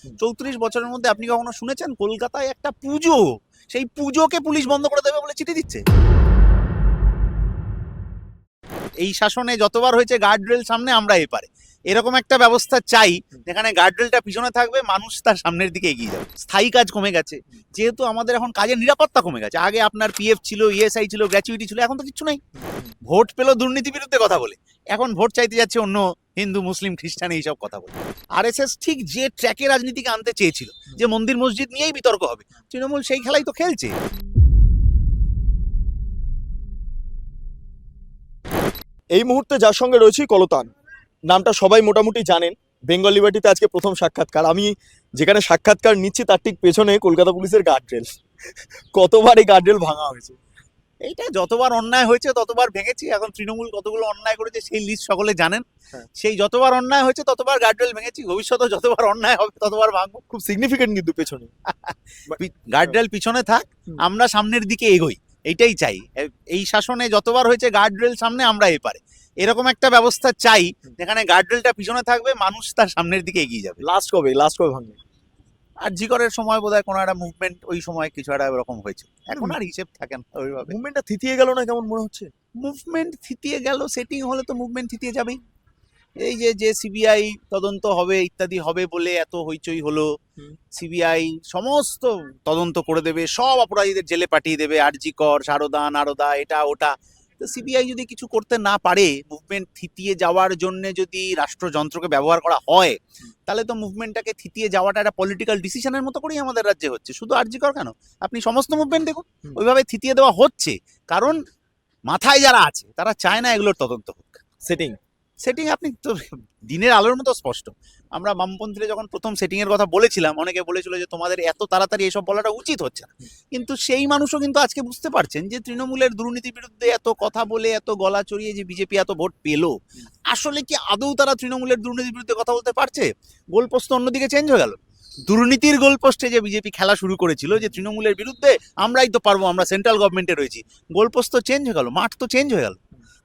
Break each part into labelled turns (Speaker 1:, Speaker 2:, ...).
Speaker 1: 34 বছরের মধ্যে আপনি কখনো শুনেছেন কলকাতায় একটা পুজো, সেই পুজোকে পুলিশ বন্ধ করে দেবে বলে চিঠি দিচ্ছে? এই শাসনে যতবার হয়েছে গার্ডরেল সামনে আমরা এপারে, এরকম একটা ব্যবস্থা চাই যেখানে গার্ডরেলটা পিছনে থাকবে, মানুষ তার সামনের দিকে এগিয়ে যাবে। স্থায়ী কাজ কমে গেছে, যেহেতু আমাদের এখন কাজের নিরাপত্তা কমে গেছে। আগে আপনার পিএফ ছিল, ইএসআই ছিল, গ্র্যাচুইটি ছিল, এখন তো কিছু নাই। ভোট পেলো দুর্নীতি বিরুদ্ধে কথা বলে, এখন ভোট চাইতে যাচ্ছে অন্য হিন্দু মুসলিম খ্রিস্টান এইসব কথা বলে। আরএসএস ঠিক যে ট্র্যাকে রাজনীতিকে আনতে চেয়েছিল, যে মন্দির মসজিদ নিয়েই বিতর্ক হবে, তৃণমূল সেই খেলাই তো খেলছে।
Speaker 2: এই মুহূর্তে যার সঙ্গে রয়েছি কলতান, নামটা সবাই মোটামুটি জানেন। বেঙ্গল লিবার্টিতে আজকে প্রথম সাক্ষাৎকার। আমি যেখানে সাক্ষাৎকার নিচ্ছি তার ঠিক পেছনে কলকাতা পুলিশের গার্ডরেল। কতবার এই গার্ডরেল ভাঙা হয়েছে?
Speaker 1: এইটা যতবার অন্যায় হয়েছে ততবার ভেঙেছি। এখন তৃণমূল কতগুলো অন্যায় করেছে সেই লিস্ট সকলে জানেন।
Speaker 2: হ্যাঁ।
Speaker 1: সেই যতবার অন্যায় হয়েছে ততবার গার্ডরেল ভেঙেছি, ভবিষ্যতেও যতবার অন্যায় হবে ততবার ভাঙবো।
Speaker 2: খুব সিগনিফিকেন্ট কিন্তু পেছনে।
Speaker 1: গার্ডরেল পিছনে থাক, আমরা সামনের দিকে এগোই, এইটাই চাই। এই শাসনে যতবার হয়েছে গার্ডরেল সামনে আমরা এপারে, এরকম একটা ব্যবস্থা চাই যেখানে গার্ডরেলটা পিছনে থাকবে, মানুষ তার সামনের দিকে এগিয়ে যাবে।
Speaker 2: লাস্ট কবে ভাঙবে?
Speaker 1: আর জিকরের সময় বোধহয় কোনো একটা মুভমেন্ট, ওই সময় কিছু একটা এরকম হয়েছে, এখন আর হিসেব থাকে না ওইভাবে।
Speaker 2: মুভমেন্টটা থিতিয়ে গেল না কেমন মনে হচ্ছে?
Speaker 1: মুভমেন্ট থিতিয়ে গেল, সেটিং হলে তো মুভমেন্ট থিতিয়ে যাবেই। এই যে সিবিআই তদন্ত হবে ইত্যাদি হবে বলে এত হইচই হলো, সিবিআই সমস্ত তদন্ত করে দেবে, সব অপরাধীদের জেলে পাঠিয়ে দেবে, আরজি কর, সারদা নারদা, এটা ওটা। তো সিবিআই যদি কিছু করতে না পারে, মুভমেন্ট থিতিয়ে যাওয়ার জন্য যদি রাষ্ট্রযন্ত্রকে ব্যবহার করা হয়, তাহলে তো মুভমেন্টটাকে থিতিয়ে যাওয়াটা একটা পলিটিক্যাল ডিসিশনের মতো করেই আমাদের রাজ্যে হচ্ছে। শুধু আরজি কর কেন, আপনি সমস্ত মুভমেন্ট দেখুন, ওইভাবে থিতিয়ে দেওয়া হচ্ছে। কারণ মাথায় যারা আছে তারা চায় না এগুলোর তদন্ত হোক। সেটিং আপনি তো দিনের আলোর মতো স্পষ্ট। আমরা বামপন্থীরা যখন প্রথম সেটিং এর কথা বলেছিলাম, অনেকে বলেছিল যে তোমাদের এত তাড়াতাড়ি এসব বলাটা উচিত হচ্ছে না। কিন্তু সেই মানুষও কিন্তু আজকে বুঝতে পারছেন যে তৃণমূলের দুর্নীতির বিরুদ্ধে এত কথা বলে, এত গলা চড়িয়ে যে বিজেপি এত ভোট পেলো, আসলে কি আদৌ তারা তৃণমূলের দুর্নীতির বিরুদ্ধে কথা বলতে পারছে? গোলপোস্ট অন্যদিকে চেঞ্জ হয়ে গেল। দুর্নীতির গোলপোস্টে যে বিজেপি খেলা শুরু করেছিল যে তৃণমূলের বিরুদ্ধে আমরাই তো পারবো, আমরা সেন্ট্রাল গভর্নমেন্টে রয়েছি, গোলপোস্ট তো চেঞ্জ হয়ে গেল, মাঠ তো চেঞ্জ হয়ে গেল।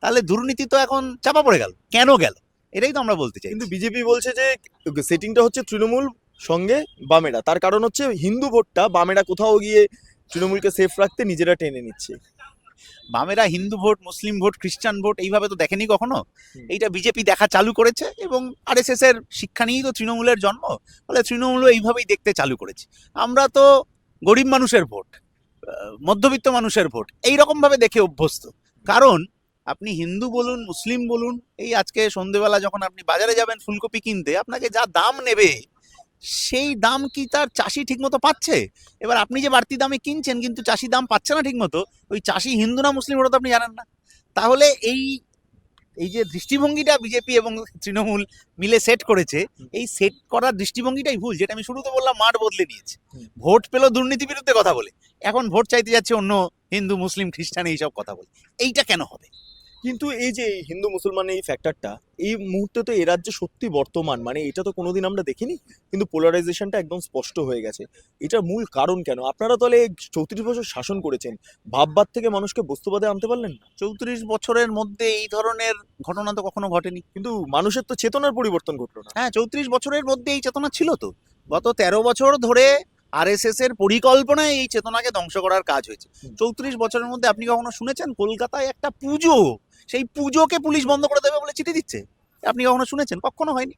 Speaker 1: তাহলে দুর্নীতি তো এখন চাপা পড়ে গেল, কেন গেল? এটাই তো আমরা বলতে চাই।
Speaker 2: কিন্তু বিজেপি বলছে যে সেটিংটা হচ্ছে তৃণমূল সঙ্গে বামেরা, তার কারণ হচ্ছে হিন্দু ভোটটা বামেরা কোথাও গিয়ে তৃণমূলকে সেফ রাখতে নিজেরা টেনে নিচ্ছে।
Speaker 1: বামেরা হিন্দু ভোট, মুসলিম ভোট, খ্রিস্টান ভোট এইভাবে তো দেখেনি কখনো। এইটা বিজেপি দেখা চালু করেছে, এবং আরএসএস এর শিক্ষা নিয়েই তো তৃণমূলের জন্ম। ফলে তৃণমূলও এইভাবেই দেখতে চালু করেছে। আমরা তো গরিব মানুষের ভোট, মধ্যবিত্ত মানুষের ভোট এইরকম ভাবে দেখে অভ্যস্ত। কারণ আপনি হিন্দু বলুন, মুসলিম বলুন, এই আজকে সন্ধেবেলা যখন আপনি বাজারে যাবেন ফুলকপি কিনতে, আপনাকে যা দাম নেবে সেই দাম কি তার চাষি ঠিক মতো পাচ্ছে? এবার আপনি যে বাড়তি দামে কিনছেন কিন্তু চাষি দাম পাচ্ছে না ঠিক মতো, ওই চাষি হিন্দু না মুসলিম ওটা তো আপনি জানেন না। তাহলে এই এই যে দৃষ্টিভঙ্গিটা বিজেপি এবং তৃণমূল মিলে সেট করেছে, এই সেট করার দৃষ্টিভঙ্গিটাই ভুল। যেটা আমি শুরুতে বললাম, মাঠ বদলে নিয়েছে। ভোট পেলো দুর্নীতি বিরুদ্ধে কথা বলে, এখন ভোট চাইতে যাচ্ছে অন্য হিন্দু মুসলিম খ্রিস্টান এইসব কথা বলে। এইটা কেন হবে?
Speaker 2: কিন্তু এই যে হিন্দু মুসলমান এই ফ্যাক্টরটা এই মুহূর্তে তো এ রাজ্যে সত্যি বর্তমান, মানে এটা তো কোনোদিন আমরা দেখিনি, কিন্তু পোলারাইজেশনটা একদম স্পষ্ট হয়ে গেছে। এটার মূল কারণ কেন? আপনারা তাহলে 34 বছর শাসন করেছেন, ভাববাদ থেকে মানুষকে বস্তুবাদে আনতে পারলেন না?
Speaker 1: 34 বছরের মধ্যে এই ধরনের ঘটনা তো কখনো ঘটেনি।
Speaker 2: কিন্তু মানুষের তো চেতনার পরিবর্তন ঘটলো না।
Speaker 1: হ্যাঁ, 34 বছরের মধ্যে এই চেতনা ছিল তো। গত 13 বছর ধরে আরএসএস এর পরিকল্পনায় এই চেতনাকে ধ্বংস করার কাজ হয়েছে। 34 বছরের মধ্যে আপনি কখনো শুনেছেন কলকাতায় একটা পুজো, সেই পুজোকে পুলিশ বন্ধ করে দেবে বলে চিঠি দিচ্ছে? আপনি কখনো শুনেছেন? কখনো হয়নি।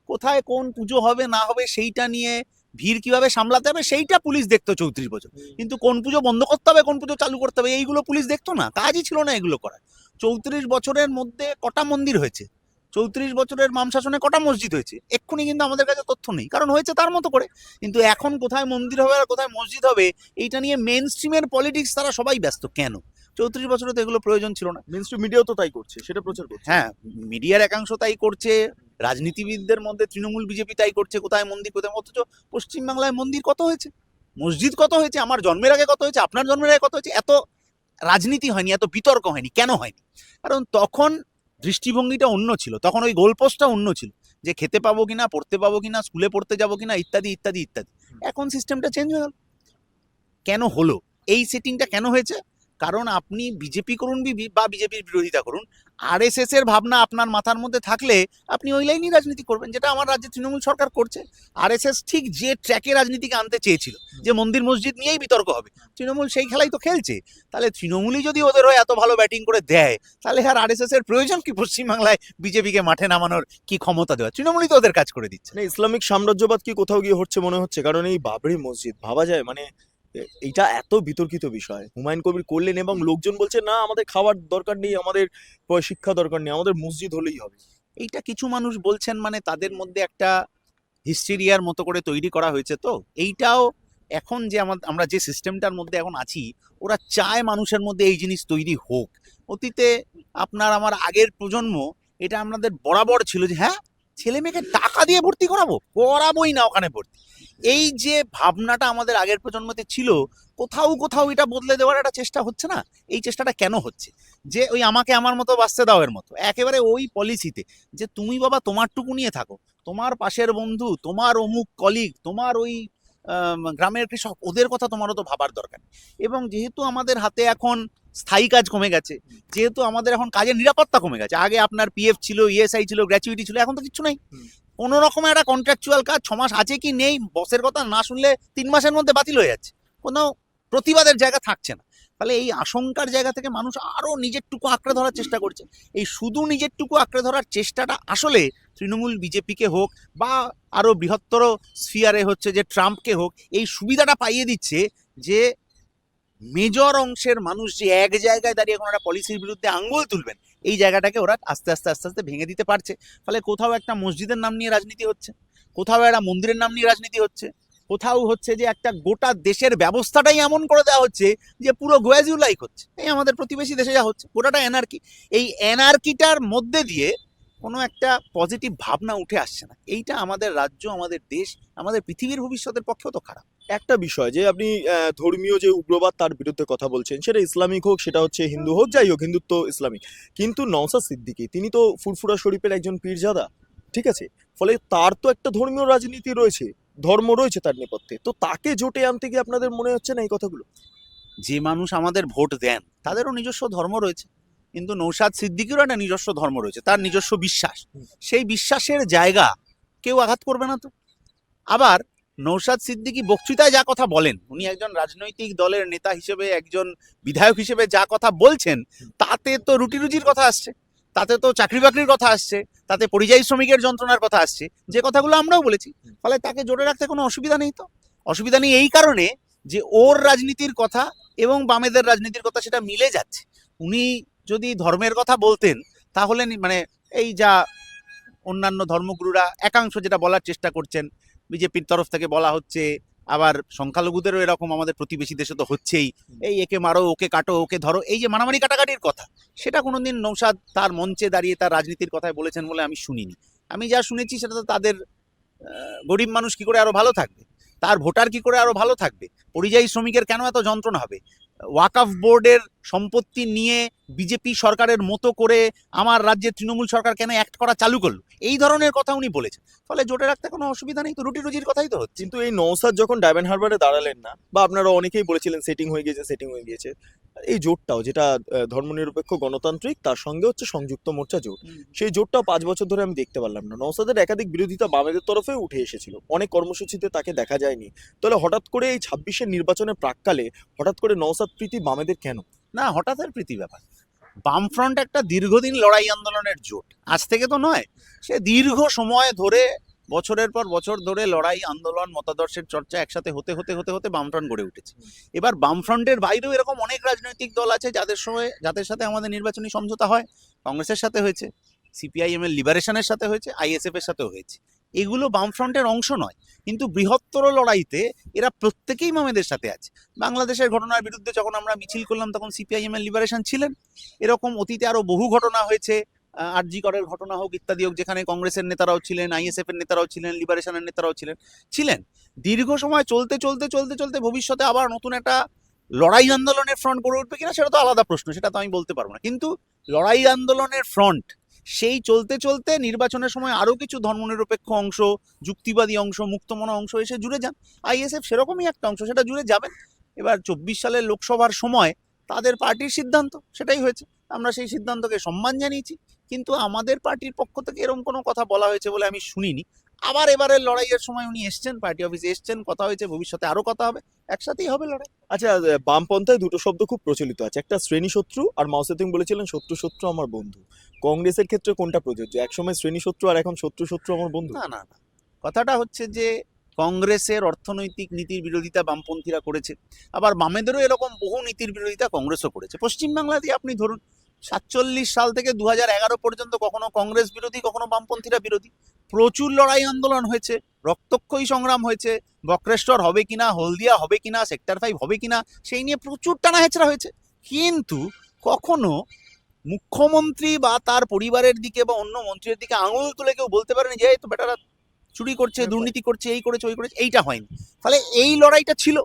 Speaker 1: কোথায় কোন পুজো হবে না হবে সেইটা নিয়ে ভিড় কিভাবে সামলাতে হবে সেইটা পুলিশ দেখতো 34 বছর। কিন্তু কোন পুজো বন্ধ করতে হবে, কোন পুজো চালু করতে হবে, এইগুলো পুলিশ দেখতো না, কাজই ছিল না এগুলো করার। 34 বছরের মধ্যে কটা মন্দির হয়েছে? 34 বছরের বাম শাসনে কটা মসজিদ হয়েছে? এক্ষুনি কিন্তু আমাদের কাছে তথ্য নেই, কারণ হয়েছে তার মতো করে। কিন্তু এখন কোথায় মন্দির হবে আর কোথায় মসজিদ হবে এইটা নিয়ে মেন স্ট্রিমের পলিটিক্স তারা সবাই ব্যস্ত। কেন? 34 বছরে তো এগুলো প্রয়োজন ছিল না।
Speaker 2: মেন স্ট্রিম মিডিয়াও তো তাই করছে, সেটা প্রচার করছে।
Speaker 1: হ্যাঁ, মিডিয়ার একাংশ তাই করছে, রাজনীতিবিদদের মধ্যে তৃণমূল বিজেপি তাই করছে। কোথায় মন্দির, কোথায়, অথচ পশ্চিমবাংলায় মন্দির কত হয়েছে, মসজিদ কত হয়েছে, আমার জন্মের আগে কত হয়েছে, আপনার জন্মের আগে কত হয়েছে। এত রাজনীতি হয়নি, এত বিতর্ক হয়নি। কেন হয়নি? কারণ তখন দৃষ্টিভঙ্গিটা অন্য ছিল, তখন ওই গোলপোস্টটা অন্য ছিল, যে খেতে পাবো কিনা, পড়তে পাবো কিনা, স্কুলে পড়তে যাবো কিনা, ইত্যাদি ইত্যাদি ইত্যাদি। এখন সিস্টেমটা চেঞ্জ হয়ে গেল। কেন হলো? এই সেটিংটা কেন হয়েছে? কারণ আপনি বিজেপি করুন বা বিজেপির বিরোধিতা করুন, আরএসএস এর ভাবনা আপনার মাথার মধ্যে থাকলে আপনি ওই লাইনই রাজনীতি করবেন, যেটা আমার রাজ্যে তৃণমূল সরকার করছে। আরএসএস ঠিক যে ট্র্যাকে রাজনীতিকে আনতে চেয়েছিল, যে মন্দির মসজিদ নিয়েই বিতর্ক হবে, তৃণমূল সেই খেলাই তো খেলছে। তাহলে তৃণমূলই যদি ওদের হয়ে এত ভালো ব্যাটিং করে দেয়, তাহলে আর আরএসএস এর প্রয়োজন কি পশ্চিমবাংলায় বিজেপিকে মাঠে নামানোর, কি ক্ষমতা দেওয়া? তৃণমূলই তো ওদের কাজ করে দিচ্ছে।
Speaker 2: মানে ইসলামিক সাম্রাজ্যবাদ কি কোথাও গিয়ে হচ্ছে মনে হচ্ছে? কারণ এই বাবরি মসজিদ ভাবা যায় মানে এইটা এত বিতর্কিত বিষয় হুমায়ুন কবির করলেন এবং লোকজন বলছে না আমাদের খাওয়ার দরকার নেই, আমাদের শিক্ষা দরকার নেই, আমাদের মসজিদ হলেই হবে।
Speaker 1: এইটা কিছু মানুষ বলছেন, মানে তাদের মধ্যে একটা হিস্টেরিয়ার মতো করে তৈরি করা হয়েছে। তো এইটাও এখন যে আমরা যে সিস্টেমটার মধ্যে এখন আছি, ওরা চায় মানুষের মধ্যে এই জিনিস তৈরি হোক। অতীতে আপনার আমার আগের প্রজন্ম, এটা আমাদের বরাবর ছিল যে হ্যাঁ, ছেলে মেয়েকে টাকা দিয়ে ভর্তি করাবোই না ওখানে ভর্তি। এই যে ভাবনাটা আমাদের আগের প্রজন্মতে ছিল, কোথাও কোথাও এটা বদলে দেওয়ার একটা চেষ্টা হচ্ছে না? এই চেষ্টাটা কেন হচ্ছে? যে ওই আমাকে আমার মতো বাঁচতে দাও এর মতো, একেবারে ওই পলিসিতে, যে তুমি বাবা তোমারটুকু নিয়ে থাকো, তোমার পাশের বন্ধু, তোমার অমুক কলিগ, তোমার ওই গ্রামের কৃষক, ওদের কথা তোমারও তো ভাবার দরকার নেই। এবং যেহেতু আমাদের হাতে এখন স্থায়ী কাজ কমে গেছে, যেহেতু আমাদের এখন কাজের নিরাপত্তা কমে গেছে, আগে আপনার পিএফ ছিল, ইএসআই ছিল, গ্র্যাচুইটি ছিল, এখন তো কিছু নাই। কোনো রকমের একটা কন্ট্রাকচুয়াল কাজ 6 মাস আছে কি নেই, বসের কথা না শুনলে 3 মাসের মধ্যে বাতিল হয়ে যাচ্ছে, কোনো প্রতিবাদের জায়গা থাকছে না। তাহলে এই আশঙ্কার জায়গা থেকে মানুষ আরো নিজেরটুকু আঁকড়ে ধরার চেষ্টা করছে। এই শুধু নিজেরটুকু আঁকড়ে ধরার চেষ্টাটা আসলে তৃণমূল বিজেপিকে হোক বা আরো বৃহত্তর স্ফিয়ারে হচ্ছে যে ট্রাম্পকে হোক, এই সুবিধাটা পাইয়ে দিচ্ছে যে মেজর অংশের মানুষ যে এক জায়গায় দাঁড়িয়ে কোনো একটা পলিসির বিরুদ্ধে আঙ্গুল তুলবেন, এই জায়গাটাকে ওরা আস্তে আস্তে আস্তে আস্তে ভেঙে দিতে পারছে। ফলে কোথাও একটা মসজিদের নাম নিয়ে রাজনীতি হচ্ছে, কোথাও একটা মন্দিরের নাম নিয়ে রাজনীতি হচ্ছে, কোথাও হচ্ছে যে একটা গোটা দেশের ব্যবস্থাটাই এমন করে দেওয়া হচ্ছে যে পুরো গোয়াজিউ লাইক হচ্ছে। এই আমাদের প্রতিবেশী দেশে যা হচ্ছে, গোটাটা এনার্কি। এই এনার্কিটার মধ্যে দিয়ে কোনো একটা পজিটিভ ভাবনা উঠে আসছে না। এইটা আমাদের রাজ্য, আমাদের দেশ, আমাদের পৃথিবীর ভবিষ্যতের পক্ষেও তো খারাপ।
Speaker 2: একটা বিষয় যে আপনি ধর্মীয় যে উগ্রবাদ তার বিরুদ্ধে কথা বলছেন, সেটা ইসলামিক হোক, সেটা হচ্ছে হিন্দু হোক, যাই হোক, হিন্দুত্ব ইসলামিক, কিন্তু নওশাদ সিদ্দিকী তিনি তো ফুরফুরা শরীফের একজন পীরজাদা, ঠিক আছে? ফলে তার তো একটা ধর্মীয় রাজনীতি রয়েছে, ধর্ম রয়েছে তার নেপথ্যে, তো তাকে জোটে আনতে কি আপনাদের মনে হচ্ছে না এই কথাগুলো?
Speaker 1: যে মানুষ আমাদের ভোট দেন তাদেরও নিজস্ব ধর্ম রয়েছে, কিন্তু নৌশাদ সিদ্দিকীরও একটা নিজস্ব ধর্ম রয়েছে, তার নিজস্ব বিশ্বাস। সেই বিশ্বাসের জায়গা কেউ আঘাত করবে না তো। আবার নৌশাদ সিদ্দিকী বক্তৃতায় যা কথা বলেন, উনি একজন রাজনৈতিক দলের নেতা হিসেবে, একজন বিধায়ক হিসেবে যা কথা বলছেন, তাতে তো রুটি রুজির কথা আসছে, তাতে তো চাকরি বাকরির কথা আসছে, তাতে পরিযায়ী শ্রমিকের যন্ত্রণার কথা আসছে, যে কথাগুলো আমরাও বলেছি। ফলে তাকে জোরে রাখতে কোনো অসুবিধা নেই। তো অসুবিধা নেই এই কারণে যে ওর রাজনীতির কথা এবং বামেদের রাজনীতির কথা সেটা মিলে যাচ্ছে। উনি যদি ধর্মের কথা বলতেন, তাহলে মানে এই যা অন্যান্য ধর্মগুরুরা একাংশ যেটা বলার চেষ্টা করছেন, বিজেপির তরফ থেকে বলা হচ্ছে, আবার সংখ্যালঘুদেরও এরকম আমাদের প্রতিবেশী দেশে তো হচ্ছেই, এই একে মারো, ওকে কাটো, ওকে ধরো, এই যে মারামারি কাটাকাটির কথা, সেটা কোনোদিন নৌশাদ তার মঞ্চে দাঁড়িয়ে তার রাজনীতির কথায় বলেছেন বলে আমি শুনিনি। আমি যা শুনেছি সেটা তো তাদের গরিব মানুষ কি করে আরো ভালো থাকবে, তার ভোটার কি করে আরো ভালো থাকবে, পরিযায়ী শ্রমিকের কেন এত যন্ত্রণা হবে, ওয়াকফ বোর্ডের সম্পত্তি নিয়ে বিজেপি সরকারের মতো করে আমার রাজ্যের তৃণমূল সরকার কেন অ্যাক্ট করা চালু করলো, এই ধরনের কথা উনি বলেছেন। ফলে জোটে রাখতে কোনো অসুবিধা নেই, তো রুটি রুজির কথাই তো হচ্ছে।
Speaker 2: কিন্তু এই নওশাদ যখন ডায়মন্ড হারবারে দাঁড়ালেন না, বা আপনারা অনেকেই বলেছিলেন সেটিং হয়ে গিয়েছে, সেটিং হয়ে গিয়েছে, এই জোটটাও যেটা ধর্মনিরপেক্ষ গণতান্ত্রিক, তার সঙ্গে হচ্ছে সংযুক্ত মোর্চা জোট, সেই জোটটাও 5 বছর ধরে আমি দেখতে পারলাম না। নওশাদের একাধিক বিরোধিতা বামেদের তরফে উঠে এসেছিল, অনেক কর্মসূচিতে তাকে দেখা যায়নি। তাহলে হঠাৎ করে এই 26-এর নির্বাচনের প্রাক্কালে হঠাৎ করে নওশাদ প্রীতি বামেদের কেন?
Speaker 1: না, হঠাৎ প্রীতি ব্যাপার। বামফ্রন্ট একটা দীর্ঘদিন লড়াই আন্দোলনের জোট, আজ থেকে তো নয়, সে দীর্ঘ সময় ধরে, বছরের পর বছর ধরে লড়াই আন্দোলন, মতাদর্শের চর্চা একসাথে হতে হতে হতে হতে বামফ্রন্ট গড়ে উঠেছে। এবার বামফ্রন্টের বাইরেও এরকম অনেক রাজনৈতিক দল আছে যাদের সাথে আমাদের নির্বাচনী সমঝোতা হয়। কংগ্রেসের সাথে হয়েছে, সিপিআইএম এর লিবারেশনের সাথে হয়েছে, আইএসএফ এর সাথেও হয়েছে। এগুলো বামফ্রন্টের অংশ নয়, কিন্তু বৃহত্তর লড়াইতে এরা প্রত্যেকেই বামেদের সাথে আছে। বাংলাদেশের ঘটনার বিরুদ্ধে যখন আমরা মিছিল করলাম, তখন সিপিআইএম এর লিবারেশন ছিলেন। এরকম অতীতে আরো বহু ঘটনা হয়েছে, আরজি করের ঘটনা হোক, ইত্যাদি হোক, যেখানে কংগ্রেসের নেতারাও ছিলেন, আইএসএফ এর নেতারাও ছিলেন, লিবারেশনের নেতারাও ছিলেন। দীর্ঘ সময় চলতে চলতে চলতে চলতে ভবিষ্যতে আবার নতুন একটা লড়াই আন্দোলনের ফ্রন্ট গড়ে উঠবে কিনা সেটা তো আলাদা প্রশ্ন, সেটা তো আমি বলতে পারবো না। কিন্তু লড়াই আন্দোলনের ফ্রন্ট সেই চলতে চলতে নির্বাচনের সময় আরো কিছু ধর্মনিরপেক্ষ অংশ, যুক্তিবাদী অংশ, মুক্তমনা অংশ এসে জুড়ে যান। আইএসএফ সেরকমই একটা অংশ, সেটা জুড়ে যাবেন। এবার 24 সালের লোকসভার সময় তাদের পার্টির সিদ্ধান্ত, সেটাই হয়েছে। আমরা সেই সিদ্ধান্তকে সম্মান জানিয়েছি, কিন্তু আমাদের পার্টির পক্ষ থেকে এরকম কোনো কথা বলা হয়েছে বলে আমি শুনিনি। আবার এবারের লড়াইয়ের সময় উনি এসছেন, পার্টি অফিসে এসছেন, কথা হয়েছে, ভবিষ্যতে আরো কথা হবে, একসাথেই হবে লড়াই।
Speaker 2: আচ্ছা, বামপন্থায় দুটো শব্দ খুব প্রচলিত আছে, একটা শ্রেণী শত্রু, আর মাও সেতুং বলেছিলেন শত্রু শত্রু আমার বন্ধু। কংগ্রেসের ক্ষেত্রে কোনটা প্রযোজ্য, একসময় শ্রেণী শত্রু আর এখন শত্রু শত্রু আমার বন্ধু?
Speaker 1: না না না, কথাটা হচ্ছে যে কংগ্রেসের অর্থনৈতিক নীতির বিরোধিতা বামপন্থীরা করেছে, আবার বামেদেরও এরকম বহু নীতির বিরোধিতা কংগ্রেসও করেছে। পশ্চিমবাংলা দিয়ে আপনি ধরুন, 47 সাল থেকে 2011 পর্যন্ত কখনো কংগ্রেস বিরোধী, কখনো বামপন্থীরা বিরোধী, প্রচুর লড়াই আন্দোলন হয়েছে, রক্তক্ষয়ী সংগ্রাম হয়েছে, বক্রেশ্বর হবে কিনা, হলদিয়া হবে কিনা, সেক্টর 5 হবে কিনা, সেই নিয়ে প্রচুর টানাহেচড়া হয়েছে। কিন্তু কখনো মুখ্যমন্ত্রী বা তার পরিবারের দিকে বা অন্য মন্ত্রীর দিকে আঙুল তুলে কেউ বলতে পারেনি যে এই তো বেটারা চুরি করছে, দুর্নীতি করছে, এই করেছে, ওই করেছে, এইটা হয়নি। ফলে এই লড়াইটা ছিল।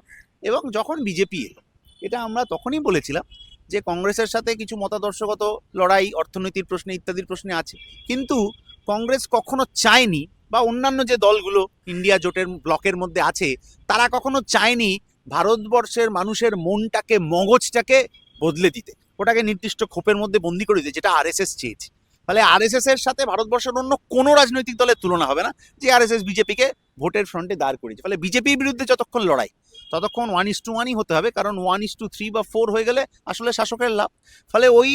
Speaker 1: এবং যখন বিজেপি এলো, এটা আমরা তখনই বলেছিলাম যে কংগ্রেসের সাথে কিছু মতাদর্শগত লড়াই অর্থনীতির প্রশ্নে ইত্যাদির প্রশ্নে আছে, কিন্তু কংগ্রেস কখনো চায়নি, বা অন্যান্য যে দলগুলো ইন্ডিয়া জোটের ব্লকের মধ্যে আছে, তারা কখনো চায়নি ভারতবর্ষের মানুষের মনটাকে, মগজটাকে বদলে দিতে, ওটাকে নির্দিষ্ট খোপের মধ্যে বন্দি করে দিতে, যেটা আরএসএস চেয়েছে। ফলে আরএসএস এর সাথে ভারতবর্ষের অন্য কোনো রাজনৈতিক দলের তুলনা হবে না, যে আরএসএস বিজেপিকে ভোটের ফ্রন্টে দাঁড় করেছে। ফলে বিজেপির বিরুদ্ধে যতক্ষণ লড়াই, ততক্ষণ 1:1 হতে হবে, কারণ 1:3 বা 4 হয়ে গেলে আসলে শাসকের লাভ। ফলে ওই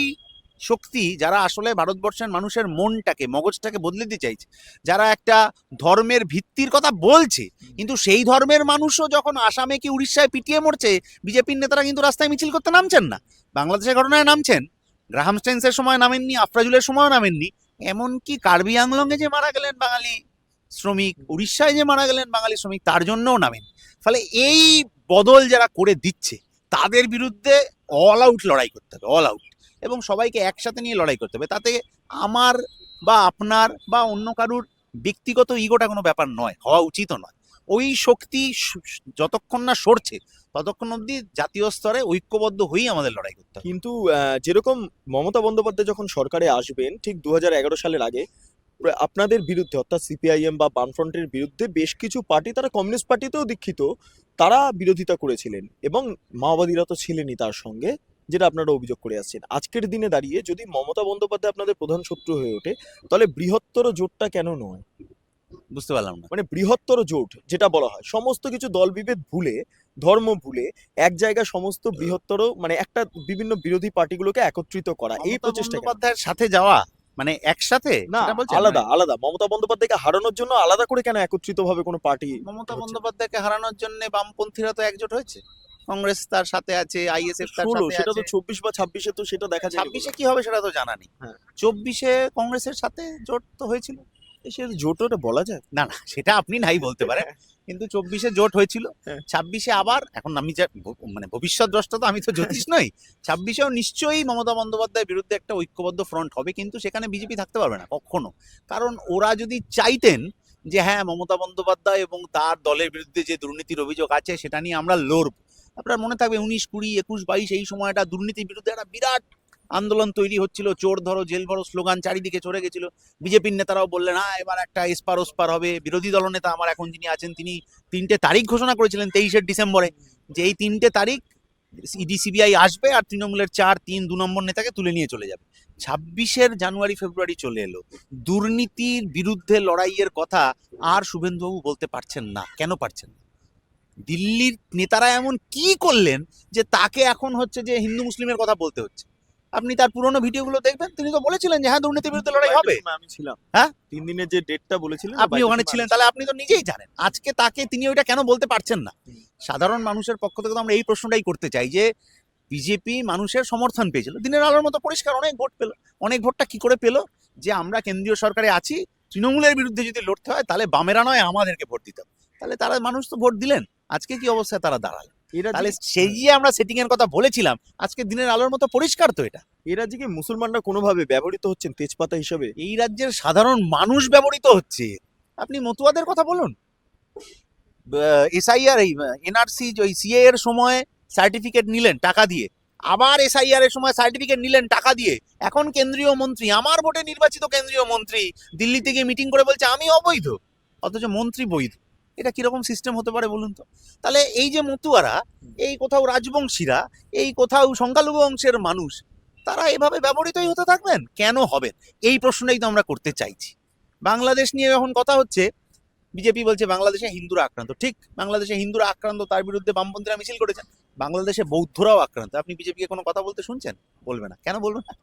Speaker 1: শক্তি, যারা আসলে ভারতবর্ষের মানুষের মনটাকে, মগজটাকে বদলে দিতে চাইছে, যারা একটা ধর্মের ভিত্তির কথা বলছে, কিন্তু সেই ধর্মের মানুষও যখন আসামে কি উড়িষ্যায় পিটিয়ে মরছে, বিজেপির নেতারা কিন্তু রাস্তায় মিছিল করতে নামছেন না। বাংলাদেশের ঘটনায় নামছেন, গ্রাহাম স্টেন্সের সময় নামেননি, আফরাজুলের সময়ও নামেননি, এমনকি কার্বি আংলংয়ে যে মারা গেলেন বাঙালি শ্রমিক, উড়িষ্যায় যে মারা গেলেন বাঙালি শ্রমিক, তার জন্যও নামেন। ফলে এই বদল যারা করে দিচ্ছে, তাদের বিরুদ্ধে অল আউট লড়াই করতে হবে, অল আউট, এবং সবাইকে একসাথে নিয়ে লড়াই করতে হবে। তাতে আমার বা আপনার বা অন্য কারুর ব্যক্তিগত ইগোটা কোনো ব্যাপার নয়, হওয়া উচিতও নয়। ওই শক্তি যতক্ষণ না সরছে, ততক্ষণ অবধি জাতীয় স্তরে ঐক্যবদ্ধ হয়েই আমাদের লড়াই করতে হবে।
Speaker 2: কিন্তু যেরকম মমতা বন্দ্যোপাধ্যায় যখন সরকারে আসবেন ঠিক 2011 সালের আগে, আপনাদের বিরুদ্ধে অর্থাৎ সিপিআইএম বা বামফ্রন্টের বিরুদ্ধে বেশ কিছু পার্টি, তারা কমিউনিস্ট পার্টিতেও দীক্ষিত, তারা বিরোধিতা করেছিলেন, এবং মাওবাদীরা তো ছিলেনই তার সঙ্গে, যেটা আপনারা অভিযোগ করে আসছেন। আজকের দিনে দাঁড়িয়ে যদি মমতা বন্দ্যোপাধ্যায় আপনাদের প্রধান শত্রু হয়ে ওঠে, তাহলে বৃহত্তর জোটটা কেন নয়?
Speaker 1: বুঝতে পারলাম না।
Speaker 2: মানে বৃহত্তর জোট যেটা বলা হয়, সমস্ত কিছু দল বিভেদ ভুলে, ধর্ম ভুলে, এক জায়গায় সমস্ত বৃহত্তর, মানে একটা বিভিন্ন বিরোধী পার্টিগুলোকে একত্রিত করা, এই
Speaker 1: মমতা
Speaker 2: প্রচেষ্টা কেন?
Speaker 1: বন্দ্যোপাধ্যায়ের সাথে যাওয়া মানে একসাথে,
Speaker 2: না,
Speaker 1: সেটা বলছেন?
Speaker 2: আলাদা আলাদা মমতা বন্দ্যোপাধ্যায়কে হারানোর জন্য আলাদা করে কেন একত্রিত ভাবে কোনো পার্টি?
Speaker 1: মমতা বন্দ্যোপাধ্যায়কে হারানোর জন্য বামপন্থীরা তো একজোট হয়েছে, কংগ্রেস তার সাথে আছে, আইএসএফ তার
Speaker 2: 16,
Speaker 1: সাথে
Speaker 2: সেটা তো
Speaker 1: আছে।
Speaker 2: 24 বা 26-এ তো সেটা দেখা যায়।
Speaker 1: 26-এ কি হবে সেটা তো জানা নেই।
Speaker 2: হ্যাঁ।
Speaker 1: 24-এ কংগ্রেসের সাথে জোট তো হয়েছিল।
Speaker 2: সে জোটটা বলা যায়?
Speaker 1: না না, সেটা আপনি নাই বলতে পারেন, কিন্তু 24-এ জোট হয়েছিল,
Speaker 2: হ্যাঁ।
Speaker 1: 26-এ আবার, এখন আমি যা মানে ভবিষ্যৎ দ্রষ্টা, তো আমি তো জ্যোতিষ নই, 26-এও নিশ্চয়ই মমতা বন্দ্যোপাধ্যায়ের বিরুদ্ধে একটা ঐক্যবদ্ধ ফ্রন্ট হবে, কিন্তু সেখানে বিজেপি থাকতে পারবে না কখনো। কারণ ওরা যদি চাইতেন যে হ্যাঁ, মমতা বন্দ্যোপাধ্যায় এবং তার দলের বিরুদ্ধে যে দুর্নীতির অভিযোগ আছে সেটা নিয়ে আমরা লড়ব, আপনার মনে থাকবে 19, 20, 21, 22 এই সময়টা দুর্নীতির বিরুদ্ধে একটা বিরাট আন্দোলন তৈরি হচ্ছিল, চোর ধরো জেল ভরো স্লোগান চারিদিকে চড়ে গেছিল। বিজেপির নেতারাও বললেন হ্যাঁ, এবার একটা এসপার ওসপার হবে। বিরোধী দলনেতা আমার এখন যিনি আছেন, তিনি 3টে তারিখ ঘোষণা করেছিলেন 23শে ডিসেম্বরে, যে এই 3টে তারিখ ইডি সিবিআই আসবে আর তৃণমূলের 4, 3, 2 নম্বর নেতাকে তুলে নিয়ে চলে যাবে। 26-এর জানুয়ারি ফেব্রুয়ারি চলে এলো, দুর্নীতির বিরুদ্ধে লড়াইয়ের কথা আর শুভেন্দুবাবু বলতে পারছেন না। কেন পারছেন না? দিল্লির নেতারা এমন কি করলেন যে তাকে এখন হচ্ছে যে হিন্দু মুসলিমের কথা বলতে হচ্ছে? আপনি তার পুরনো ভিডিওগুলো দেখবেন, তিনি তো বলেছিলেন যে হ্যাঁ, দুর্নীতির বিরুদ্ধে লড়াই হবে।
Speaker 2: আমি ছিলাম।
Speaker 1: হ্যাঁ?
Speaker 2: 3 দিনের যে ডেটটা বলেছিলেন,
Speaker 1: আপনি ওখানে ছিলেন, তাহলে আপনি তো নিজেই জানেন। আজকে তাকে তিনি ওইটা কেন বলতে পারছেন না? সাধারণ মানুষের পক্ষ থেকে তো আমরা এই প্রশ্নটাই করতে চাই যে বিজেপি মানুষের সমর্থন পেয়েছিল, দিনের আলোর মতো পরিষ্কার অনেক ভোট পেল। অনেক ভোটটা কি করে পেল? যে আমরা কেন্দ্রীয় সরকারে আছি, তৃণমূলের বিরুদ্ধে যদি লড়তে হয় তাহলে বামেরা নয় আমাদেরকে ভোট দিতে হবে। তাহলে তারা মানুষ তো ভোট দিলেন। আজকে কি অবস্থায় তারা দাঁড়ালো? তাহলে সেই যে আমরা সেটিং এর কথা বলেছিলাম, আজকে দিনের আলোর মতো পরিষ্কার তো এটা।
Speaker 2: এরা যে কি মুসলমানরা কোনোভাবে ব্যবহৃত হচ্ছেন তেজপাতা হিসেবে?
Speaker 1: এই রাজ্যের সাধারণ মানুষ ব্যবহৃত হচ্ছে। আপনি মতুয়াদের কথা বলুন, এসআইআর, এই এনআরসি, ওই সিএ এর সময় সার্টিফিকেট নিলেন টাকা দিয়ে, আবার এসআইআর এর সময় সার্টিফিকেট নিলেন টাকা দিয়ে। এখন কেন্দ্রীয় মন্ত্রী, আমার ভোটে নির্বাচিত কেন্দ্রীয় মন্ত্রী, দিল্লিতে গিয়ে মিটিং করে বলছে আমি অবৈধ, অথচ মন্ত্রী বৈধ। এটা কিরকম সিস্টেম হতে পারে বলুন তো? তাহলে এই যে মতুয়ারা, এই কোথাও রাজবংশীরা, এই কোথাও সংখ্যালঘু অংশের মানুষ, তারা এভাবে ব্যবহৃতই হতে থাকবেন? কেন হবেন? এই প্রশ্নটাই তো আমরা করতে চাইছি। বাংলাদেশ নিয়ে যখন কথা হচ্ছে, বিজেপি বলছে বাংলাদেশে হিন্দুরা আক্রান্ত। ঠিক, বাংলাদেশে হিন্দুরা আক্রান্ত, তার বিরুদ্ধে বামপন্থীরা মিছিল করেছেন। বাংলাদেশে বৌদ্ধরাও আক্রান্ত। আপনি বিজেপিকে কোনো কথা বলতে শুনছেন? বলবে না। কেন বলবে না?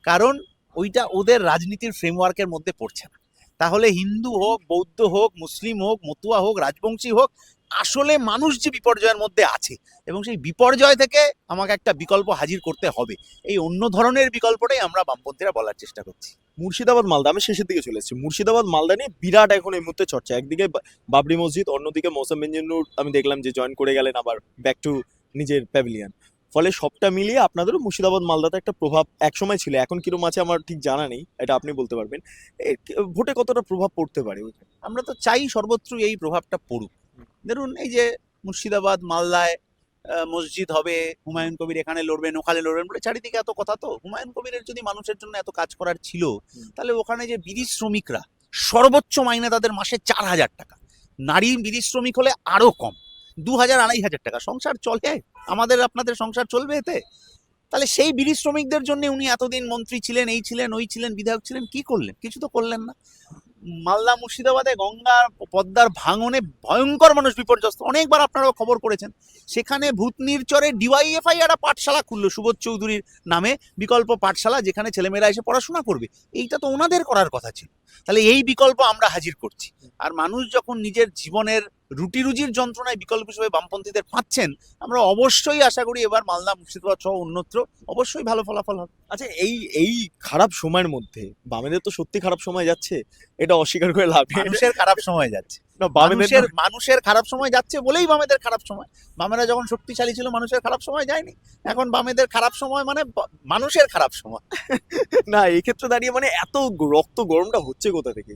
Speaker 1: কারণ ওইটা ওদের রাজনীতির ফ্রেমওয়ার্কের মধ্যে পড়ছে না। তাহলে হিন্দু হোক, বৌদ্ধ হোক, মুসলিম হোক, মতুয়া হোক, রাজবংশী হোক, আসলে মানুষ যে বিপর্যয়ের মধ্যে আছে এবং সেই বিপর্যয় থেকে আমাকে একটা বিকল্প হাজির করতে হবে, এই অন্য ধরনের বিকল্পটাই আমরা বামপন্থীরা বলার চেষ্টা করছি।
Speaker 2: মুর্শিদাবাদ মালদা, আমি শেষের দিকে চলে এসেছি। মুর্শিদাবাদ মালদা নিয়ে বিরাট এখন এই মুহূর্তে চর্চা। একদিকে বাবরি মসজিদ, অন্যদিকে মৌসম বেঞ্জিনুর আমি দেখলাম যে জয়েন করে গেলেন আবার ব্যাক টু নিজের প্যাভিলিয়ন। ফলে সবটা মিলিয়ে আপনাদেরও মুর্শিদাবাদ মালদাতে একটা প্রভাব একসময় ছিল, এখন কিরকম আছে আমার ঠিক জানা নেই, এটা আপনি বলতে পারবেন। ভোটে কতটা প্রভাব পড়তে পারে?
Speaker 1: আমরা তো চাই সর্বত্র এই প্রভাবটা পড়ুক। ধরুন এই যে মুর্শিদাবাদ, মালদায় মসজিদ হবে, হুমায়ুন কবির এখানে লড়বেন, ওখানে লড়বেন বলে চারিদিকে এত কথা। তো হুমায়ুন কবিরের যদি মানুষের জন্য এত কাজ করার ছিল, তাহলে ওখানে যে বিড়ি শ্রমিকরা, সর্বোচ্চ মাইনে তাদের মাসে 4,000 টাকা, নারী বিড়ি শ্রমিক হলে আরো কম, 2,000-2,500 টাকা, সংসার চলে? আমাদের আপনাদের সংসার চলবে এতে? তাহলে সেই বিড়ি শ্রমিকদের জন্য উনি এতদিন মন্ত্রী ছিলেন, এই ছিলেন, ওই ছিলেন, বিধায়ক ছিলেন, কি করলেন? কিছু তো করলেন না। মালদা মুর্শিদাবাদে গঙ্গা পদ্মার ভাঙনে ভয়ঙ্কর মানুষ বিপর্যস্ত, অনেকবার আপনারাও খবর করেছেন। সেখানে ভূতনির চরে ডিওয়াইএফআই একটা পাঠশালা খুললো সুবোধ চৌধুরীর নামে, বিকল্প পাঠশালা, যেখানে ছেলেমেয়েরা এসে পড়াশোনা করবে। এইটা তো ওনাদের করার কথা ছিল। তাহলে এই বিকল্প আমরা হাজির করছি। আর মানুষ যখন নিজের জীবনের রুটি রুজির যন্ত্রণায় বিকল্প হিসেবে বামপন্থীদের পাচ্ছেন, আমরা অবশ্যই আশা করি এবার মালদা মুর্শিদাবাদ সহ অন্যত্র অবশ্যই ভালো ফলাফল হবে।
Speaker 2: আচ্ছা, এই এই খারাপ সময়ের মধ্যে বামেদের তো সত্যি খারাপ সময় যাচ্ছে, এটা অস্বীকার করে লাভ নেই।
Speaker 1: মানুষের খারাপ সময় যাচ্ছে,
Speaker 2: না, বামেদের
Speaker 1: মানুষের খারাপ সময় যাচ্ছে বলেই বামেদের খারাপ সময়। বামেরা যখন শক্তিশালী ছিল মানুষের খারাপ সময় যায়নি। এখন বামেদের খারাপ সময় মানে মানুষের খারাপ সময়।
Speaker 2: না, এই ক্ষেত্রে দাঁড়িয়ে মানে এত রক্ত গরমটা হচ্ছে কোথা থেকে?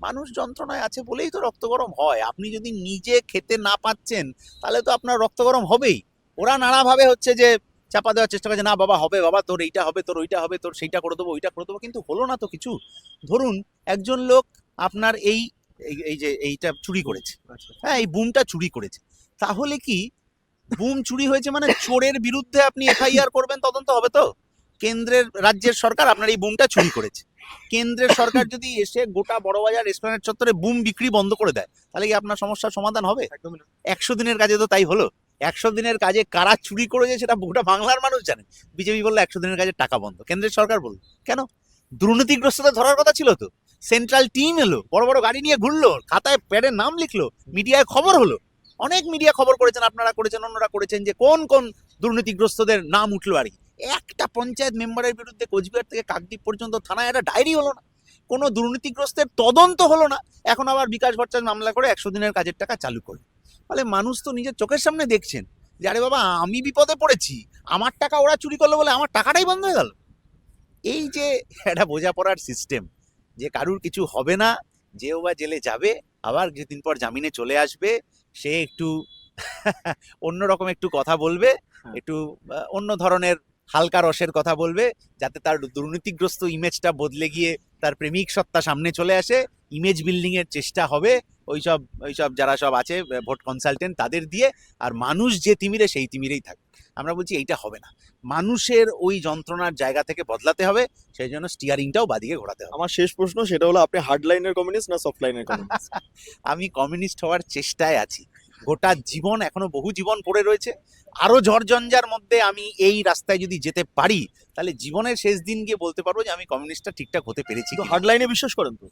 Speaker 1: মানুষ যন্ত্রণায় আছে বলেই তো রক্ত গরম হয়। আপনি যদি নিজে খেতে না পাচ্ছেন, তাহলে তো আপনার রক্ত গরম হবেই। ওরা নানাভাবে হচ্ছে যে চাপা দেওয়ার চেষ্টা করছে, না বাবা হবে, বাবা তোর এইটা হবে, তোর ওইটা হবে, তোর সেইটা করে দেবো, ওইটা করে দেবো, কিন্তু হলো না তো কিছু। ধরুন একজন লোক আপনার এই এই- এই যে এইটা চুরি করেছে, হ্যাঁ, এই বুমটা চুরি করেছে, তাহলে কি বুম চুরি হয়েছে মানে চোরের বিরুদ্ধে আপনি এফআইআর করবেন, তদন্ত হবে তো? কেন্দ্রের রাজ্যের সরকার আপনার এই বুমটা চুরি করেছে, কেন্দ্রের সরকার যদি এসে গোটা বড়বাজার এসপ্ল্যানেড চত্বরে বুম বিক্রি বন্ধ করে দেয়, তাহলে কি আপনার সমস্যার সমাধান হবে?
Speaker 2: একদমই না।
Speaker 1: 100 দিনের কাজে তো তাই হলো। 100 দিনের কাজে কারা চুরি করেছে সেটা গোটা বাংলার মানুষ জানে। বিজেপি বললো 100 দিনের কাজে টাকা বন্ধ, কেন্দ্রের সরকার বললো কেন? দুর্নীতিগ্রস্তদের ধরার কথা ছিল তো। সেন্ট্রাল টিম এলো, বড় বড় গাড়ি নিয়ে ঘুরলো, খাতায় প্যাডের নাম লিখলো, মিডিয়ায় খবর হলো, অনেক মিডিয়া খবর করেছেন, আপনারা করেছেন, অন্যরা করেছেন, যে কোন কোন দুর্নীতিগ্রস্তদের নাম উঠলো আর কি। একটা পঞ্চায়েত মেম্বারের বিরুদ্ধে কোচবিহার থেকে কাকদ্বীপ পর্যন্ত থানায় একটা ডায়েরি হলো না, কোনো দুর্নীতিগ্রস্তের তদন্ত হলো না। এখন আবার বিকাশ ভট্টাচার্য মামলা করে 100 দিনের কাজের টাকা চালু করে। ফলে মানুষ তো নিজের চোখের সামনে দেখছেন যে আরে বাবা আমি বিপদে পড়েছি, আমার টাকা ওরা চুরি করলো বলে আমার টাকাটাই বন্ধ হয়ে গেল। এই যে একটা বোঝাপড়ার সিস্টেম, যে কারুর কিছু হবে না, যেও বা জেলে যাবে, আবার কিছুদিন পর জামিনে চলে আসবে, সে একটু অন্যরকম একটু কথা বলবে, একটু অন্য ধরনের হালকা রসের কথা বলবে, যাতে তার দুর্নীতিগ্রস্ত ইমেজটা বদলে গিয়ে তার প্রেমিক সত্তা সামনে চলে আসে। ইমেজ বিল্ডিং এর চেষ্টা হবে ওইসব যারা সব আছে ভোট কনসালটেন্ট তাদের দিয়ে, আর মানুষ যে তিমিরে সেই তিমিরেই থাকবে। আমরা বলছি এইটা হবে না, মানুষের ওই যন্ত্রণার জায়গা থেকে বদলাতে হবে, সেই জন্য স্টিয়ারিংটাও বাদিকে ঘোরাতে হবে।
Speaker 2: আমার শেষ প্রশ্ন সেটা হলো, আপনি হার্ড লাইনের কমিউনিস্ট না সফট লাইনের কমিউনিস্ট?
Speaker 1: আমি কমিউনিস্ট হওয়ার চেষ্টায় আছি। গোটা জীবন, এখনো বহু জীবন পড়ে রয়েছে, আরো ঝড়ঝঞ্ঝার মধ্যে আমি এই রাস্তায় যদি যেতে পারি, তাহলে জীবনের শেষ দিন গিয়ে বলতে পারবো যে আমি কমিউনিস্টটা ঠিকঠাক হতে পেরেছি।
Speaker 2: তো হার্ড লাইনে বিশ্বাস করেন তো?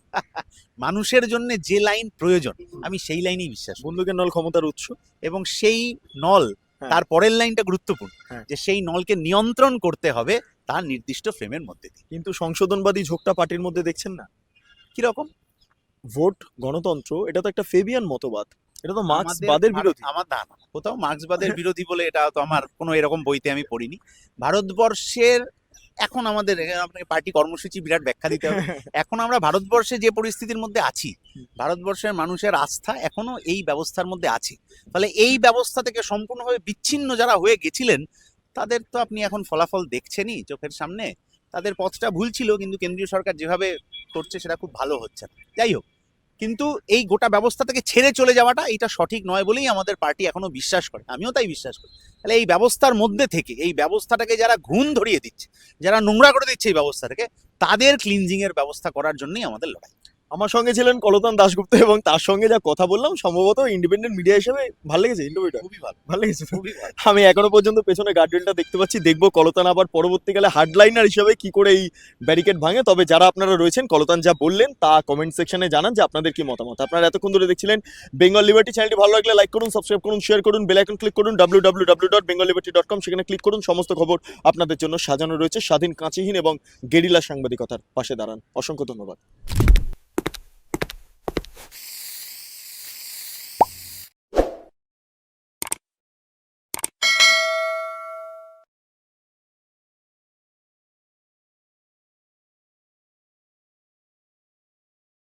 Speaker 1: মানুষের জন্য যে লাইন প্রয়োজন আমি সেই লাইনেই বিশ্বাস করি।
Speaker 2: বন্দুকের নল ক্ষমতার উৎস,
Speaker 1: এবং সেই নল,
Speaker 2: হ্যাঁ।
Speaker 1: তার পরের লাইনটা গুরুত্বপূর্ণ,
Speaker 2: হ্যাঁ।
Speaker 1: যে সেই নলকে নিয়ন্ত্রণ করতে হবে তার নির্দিষ্ট ফ্রেমের মধ্যে দিয়ে।
Speaker 2: কিন্তু সংশোধনবাদী ঝোঁকটা পার্টির মধ্যে দেখছেন না?
Speaker 1: কিরকম?
Speaker 2: ভোট গণতন্ত্র এটা তো একটা ফেবিয়ান মতবাদ, এটা তো
Speaker 1: আমাদের
Speaker 2: মার্ক্সবাদের বিরোধী।
Speaker 1: আমার না, কোথাও মার্ক্সবাদের বিরোধী বলে এটা তো আমার কোনো এরকম বইতে আমি পড়িনি। ভারতবর্ষের এখন আমাদের, আপনাকে পার্টি কর্মসূচি বিরাট ব্যাখ্যা দিতে হবে। এখন আমরা ভারতবর্ষে যে পরিস্থিতির মধ্যে আছি, ভারতবর্ষের মানুষের আস্থা এখনো এই ব্যবস্থার মধ্যে আছে। ফলে এই ব্যবস্থা থেকে সম্পূর্ণভাবে বিচ্ছিন্ন যারা হয়ে গেছিলেন, তাদের তো আপনি এখন ফলাফল দেখছেনই চোখের সামনে। তাদের পথটা ভুল ছিল, কিন্তু কেন্দ্রীয় সরকার যেভাবে করছে সেটা খুব ভালো হচ্ছে না। যাই হোক, কিন্তু এই গোটা ব্যবস্থা থেকে ছেড়ে চলে যাওয়াটা এটা সঠিক নয় বলেই আমাদের পার্টি এখনো বিশ্বাস করে, আমিও তাই বিশ্বাস করি। তাহলে এই ব্যবস্থার মধ্যে থেকে এই ব্যবস্থাটাকে যারা ঘুণ ধরিয়ে দিচ্ছে, যারা নোংরা করে দিচ্ছে এই ব্যবস্থাটাকে, তাদের ক্লিনজিং এর ব্যবস্থা করার জন্যই আমাদের লড়াই।
Speaker 2: আমার সঙ্গে ছিলেন কলতান দাশগুপ্ত, এবং তার সঙ্গে যা কথা বললাম সম্ভবত ইন্ডিপেন্ডেন্ট মিডিয়া হিসেবে ভালো লেগেছে ইন্টারভিউটা।
Speaker 1: খুবই ভালো,
Speaker 2: ভালো লেগেছে তো?
Speaker 1: খুবই ভালো।
Speaker 2: আমি এখনো পর্যন্ত পেছনে গার্ডরেলটা দেখতে পাচ্ছি, দেখবো কলতান আবার পরবর্তীকালে হার্ডলাইনার হিসেবে কি করে এই ব্যারিকেড ভাঙে। তবে যারা আপনারা রয়েছেন, কলতান যা বললেন তা কমেন্ট সেকশনে জানান যে আপনাদের কি মতামত। আপনারা এতক্ষণ ধরে দেখছিলেন বেঙ্গল লিবার্টি। চ্যানেলটি ভালো লাগলে লাইক করুন, সাবস্ক্রাইব করুন, শেয়ার করুন, বেল আইকন ক্লিক করুন, www.bengalliberty.com, সেখানে ক্লিক করুন। সমস্ত খবর আপনাদের জন্য সাজানো রয়েছে স্বাধীন, কাঁচিহীন এবং গেরিলা সাংবাদিকতার পাশে দাঁড়ান। অসংখ্য ধন্যবাদ।